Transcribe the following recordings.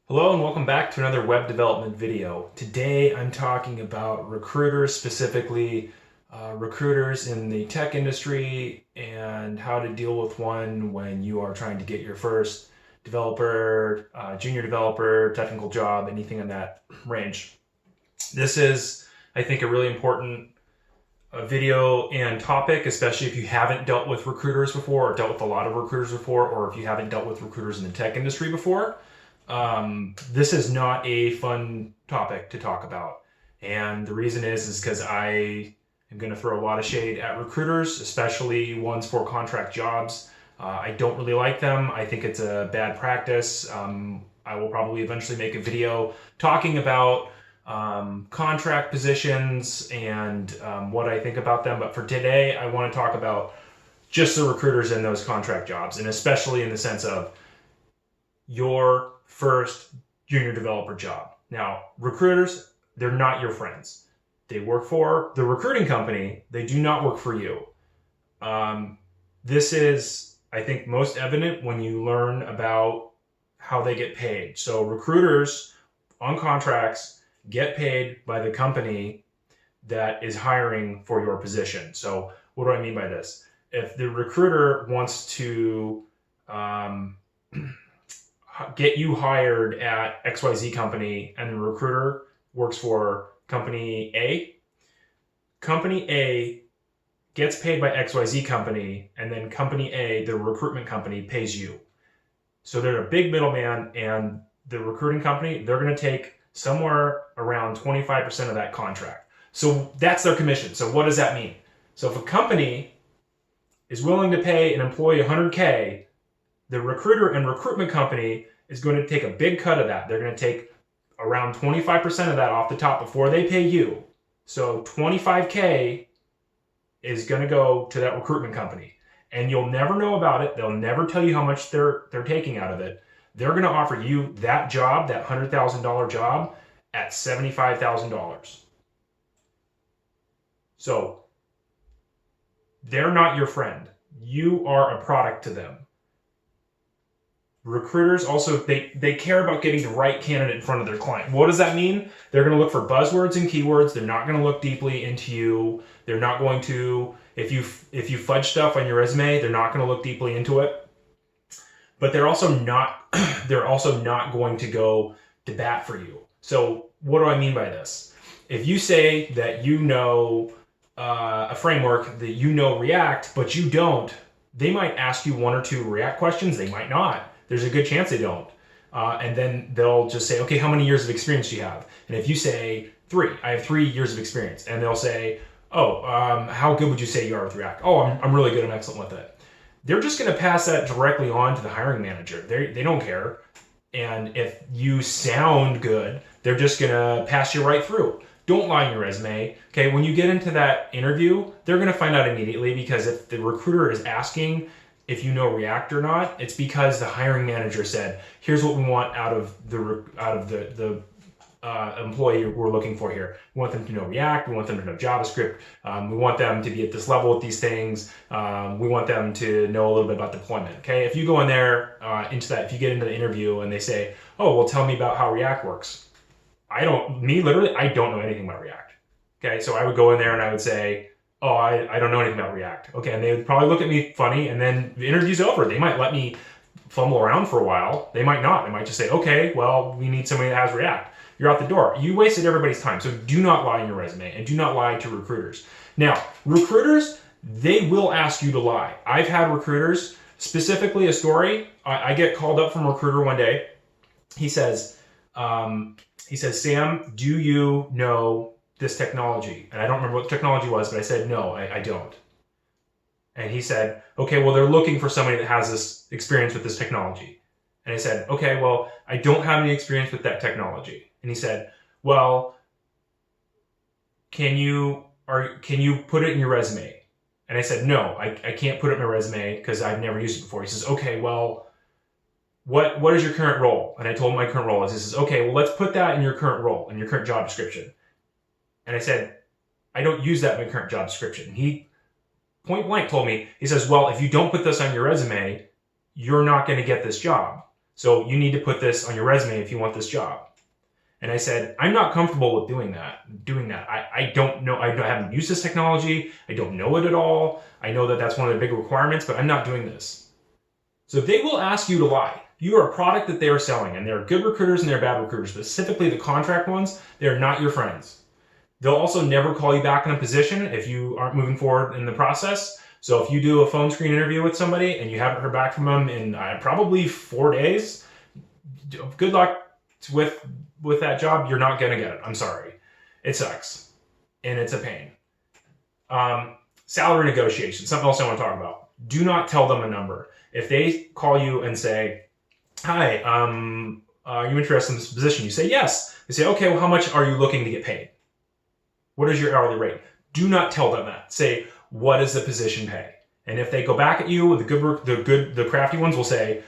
Hello and welcome back to another web development video. Today I'm talking about recruiters, specifically recruiters in the tech industry and how to deal with one when you are trying to get your first developer, junior developer, technical job, anything in that range. This is, I think, a really important video and topic, especially if you haven't dealt with recruiters before or dealt with a lot of recruiters before, or if you haven't dealt with recruiters in the tech industry before. This is not a fun topic to talk about. And the reason is because I am going to throw a lot of shade at recruiters, especially ones for contract jobs. I don't really like them. I think it's a bad practice. I will probably eventually make a video talking about contract positions and what I think about them. But for today, I want to talk about just the recruiters in those contract jobs, and especially in the sense of your first junior developer job. Now, recruiters, they're not your friends. They work for the recruiting company. They do not work for you. This is, I think, most evident when you learn about how they get paid. So recruiters on contracts get paid by the company that is hiring for your position. So what do I mean by this? If the recruiter wants to get you hired at XYZ company and the recruiter works for company A gets paid by XYZ company, and then company A, the recruitment company, pays you. So they're a big middleman, and the recruiting company, they're going to take somewhere around 25% of that contract. So that's their commission. So what does that mean? So if a company is willing to pay an employee $100K, the recruiter and recruitment company is going to take a big cut of that. They're going to take around 25% of that off the top before they pay you. So $25K is going to go to that recruitment company. And you'll never know about it. They'll never tell you how much they're taking out of it. They're going to offer you that job, that $100,000 job, at $75,000. So they're not your friend. You are a product to them. Recruiters also, they care about getting the right candidate in front of their client. What does that mean? They're going to look for buzzwords and keywords. They're not going to look deeply into you. They're not going to, if you fudge stuff on your resume, they're not going to look deeply into it. But they're also not going to go to bat for you. So what do I mean by this? If you say that you know a framework, that you know React, but you don't, they might ask you one or two React questions. They might not. There's a good chance they don't. And then they'll just say, okay, how many years of experience do you have? And if you say 3, I have 3 years of experience. And they'll say, oh, how good would you say you are with React? Oh, I'm really good. I'm excellent with it. They're just going to pass that directly on to the hiring manager. They don't care. And if you sound good, they're just going to pass you right through. Don't lie in your resume. Okay, when you get into that interview, they're going to find out immediately, because if the recruiter is asking if you know React or not, it's because the hiring manager said, here's what we want out of the employee we're looking for here. We want them to know React. We want them to know JavaScript. We want them to be at this level with these things. We want them to know a little bit about deployment. Okay, if you go in there if you get into the interview and they say, oh, well, tell me about how React works. I don't know anything about React. Okay, so I would go in there and I would say, oh, I don't know anything about React. Okay, and they would probably look at me funny, and then the interview's over. They might let me fumble around for a while. They might not. They might just say, okay, well, we need somebody that has React. You're out the door. You wasted everybody's time. So do not lie in your resume, and do not lie to recruiters. Now, recruiters, they will ask you to lie. I've had recruiters, specifically a story. I get called up from a recruiter one day. He says, Sam, do you know this technology? And I don't remember what the technology was, but I said, no, I don't. And he said, okay, well, they're looking for somebody that has this experience with this technology. And I said, okay, well, I don't have any experience with that technology. And he said, well, can you put it in your resume? And I said, no, I can't put it in my resume because I've never used it before. He says, okay, well, what is your current role? And I told him my current role is. He says, okay, well, let's put that in your current role, in your current job description. And I said, I don't use that in my current job description. He point blank told me, he says, well, if you don't put this on your resume, you're not going to get this job. So you need to put this on your resume if you want this job. And I said, I'm not comfortable with doing that. I don't know. I haven't used this technology. I don't know it at all. I know that that's one of the big requirements, but I'm not doing this. So they will ask you to lie. You are a product that they are selling, and there are good recruiters and there are bad recruiters. Specifically the contract ones, they're not your friends. They'll also never call you back in a position if you aren't moving forward in the process. So if you do a phone screen interview with somebody and you haven't heard back from them in probably 4 days, good luck with that job. You're not going to get it. I'm sorry. It sucks. And it's a pain. Salary negotiations, something else I want to talk about. Do not tell them a number. If they call you and say, hi, are you interested in this position? You say yes. They say, okay, well, how much are you looking to get paid? What is your hourly rate? Do not tell them that. Say, what does the position pay? And if they go back at you, the crafty ones will say,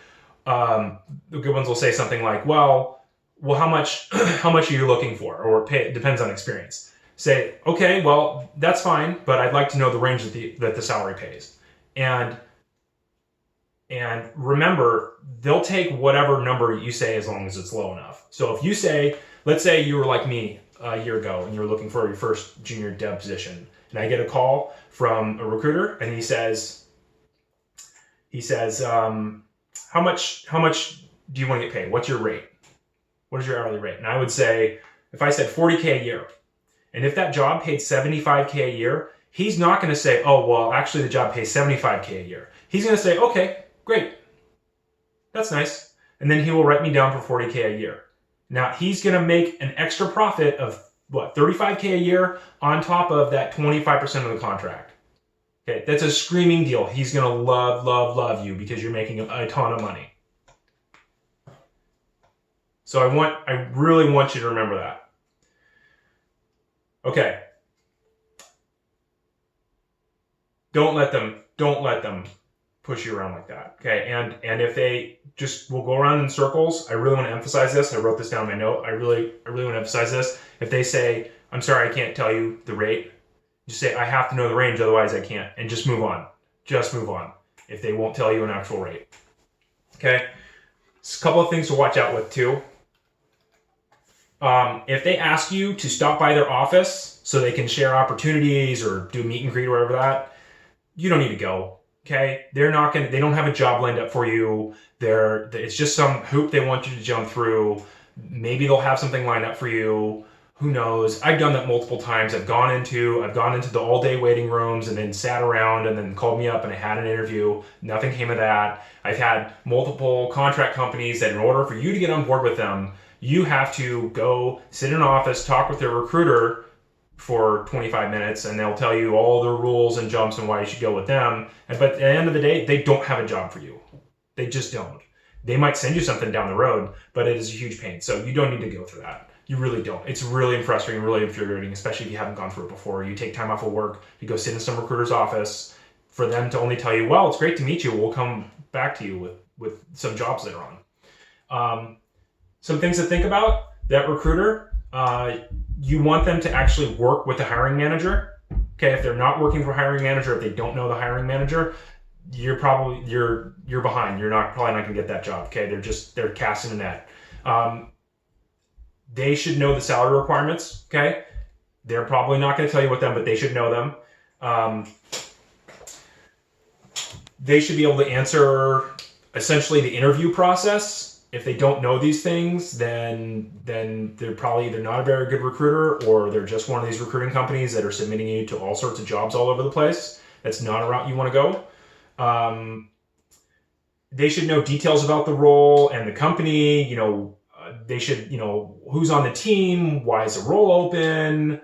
the good ones will say something like, well, how much are you looking for? Or it depends on experience. Say, okay, well, that's fine, but I'd like to know the range that the salary pays. And remember, they'll take whatever number you say as long as it's low enough. So if you say, let's say you were like me a year ago and you were looking for your first junior dev position, and I get a call from a recruiter and he says, how much do you want to get paid? What's your rate? What is your hourly rate? And I would say, if I said $40K a year, and if that job paid $75K a year, he's not going to say, oh, well, actually the job pays $75K a year. He's going to say, okay, great. That's nice. And then he will write me down for $40K a year. Now he's going to make an extra profit of what, $35K a year on top of that 25% of the contract. Okay, that's a screaming deal. He's going to love, love, love you because you're making a ton of money. So I really want you to remember that. Okay. Don't let them push you around like that. Okay. And if they just will go around in circles, I really want to emphasize this. I wrote this down in my note. I really want to emphasize this. If they say, I'm sorry, I can't tell you the rate, just say, I have to know the range, otherwise I can't, and just move on. Just move on if they won't tell you an actual rate. Okay. There's a couple of things to watch out with too. If they ask you to stop by their office so they can share opportunities or do a meet and greet or whatever that, you don't need to go. Okay. They don't have a job lined up for you. It's just some hoop they want you to jump through. Maybe they'll have something lined up for you. Who knows? I've done that multiple times. I've gone into the all day waiting rooms and then sat around and then called me up and I had an interview. Nothing came of that. I've had multiple contract companies that in order for you to get on board with them, you have to go sit in an office, talk with their recruiter for 25 minutes, and they'll tell you all the rules and jumps and why you should go with them. But at the end of the day, they don't have a job for you. They just don't. They might send you something down the road, but it is a huge pain. So you don't need to go through that. You really don't. It's really frustrating, really infuriating, especially if you haven't gone through it before. You take time off of work, you go sit in some recruiter's office for them to only tell you, well, it's great to meet you. We'll come back to you with some jobs later on. Some things to think about, that recruiter, you want them to actually work with the hiring manager. Okay, if they're not working for a hiring manager, if they don't know the hiring manager, you're behind. You're probably not gonna get that job. Okay, they're casting a net. They should know the salary requirements. Okay, they're probably not gonna tell you what them, but they should know them. They should be able to answer essentially the interview process. If they don't know these things, then they're probably either not a very good recruiter or they're just one of these recruiting companies that are submitting you to all sorts of jobs all over the place. That's not a route you want to go. They should know details about the role and the company. They should, who's on the team, why is the role open.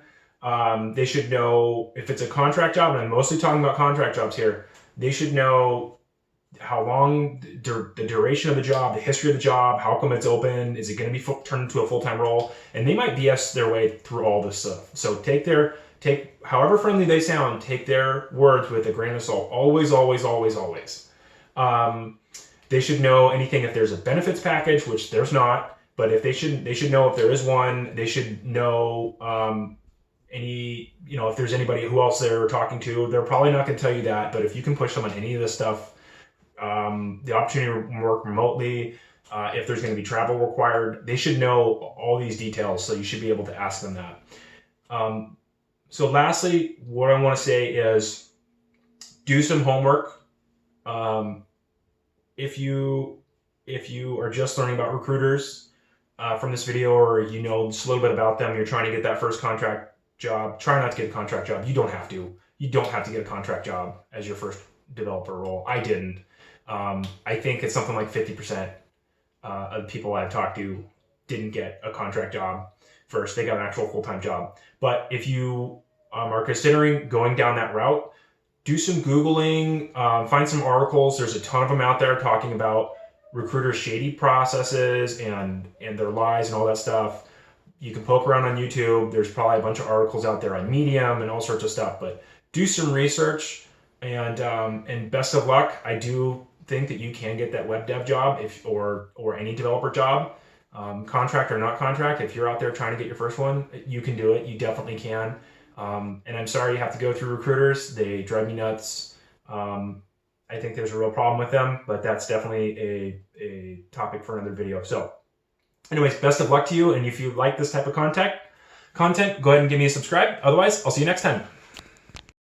They should know if it's a contract job, and I'm mostly talking about contract jobs here. They should know how long, the duration of the job, the history of the job, how come it's open, is it going to be turned into a full-time role, and they might BS their way through all this stuff. So take however friendly they sound, take their words with a grain of salt. Always, always, always, always. They should know anything if there's a benefits package, which there's not, but if they should know if there is one. They should know if there's anybody who else they're talking to. They're probably not going to tell you that, but if you can push them on any of this stuff, the opportunity to work remotely, if there's going to be travel required. They should know all these details, so you should be able to ask them that. So lastly, what I want to say is do some homework. If you are just learning about recruiters from this video, or you know just a little bit about them, you're trying to get that first contract job, try not to get a contract job. You don't have to. You don't have to get a contract job as your first developer role. I didn't. I think it's something like 50% of the people I've talked to didn't get a contract job first. They got an actual full-time job. But if you are considering going down that route, do some Googling, find some articles. There's a ton of them out there talking about recruiters' shady processes and their lies and all that stuff. You can poke around on YouTube. There's probably a bunch of articles out there on Medium and all sorts of stuff. But do some research, and best of luck. I do think that you can get that web dev job or any developer job, contract or not contract. If you're out there trying to get your first one, you can do it. You definitely can. And I'm sorry you have to go through recruiters. They drive me nuts. I think there's a real problem with them, but that's definitely a topic for another video. So anyways, best of luck to you. And if you like this type of content, go ahead and give me a subscribe. Otherwise, I'll see you next time.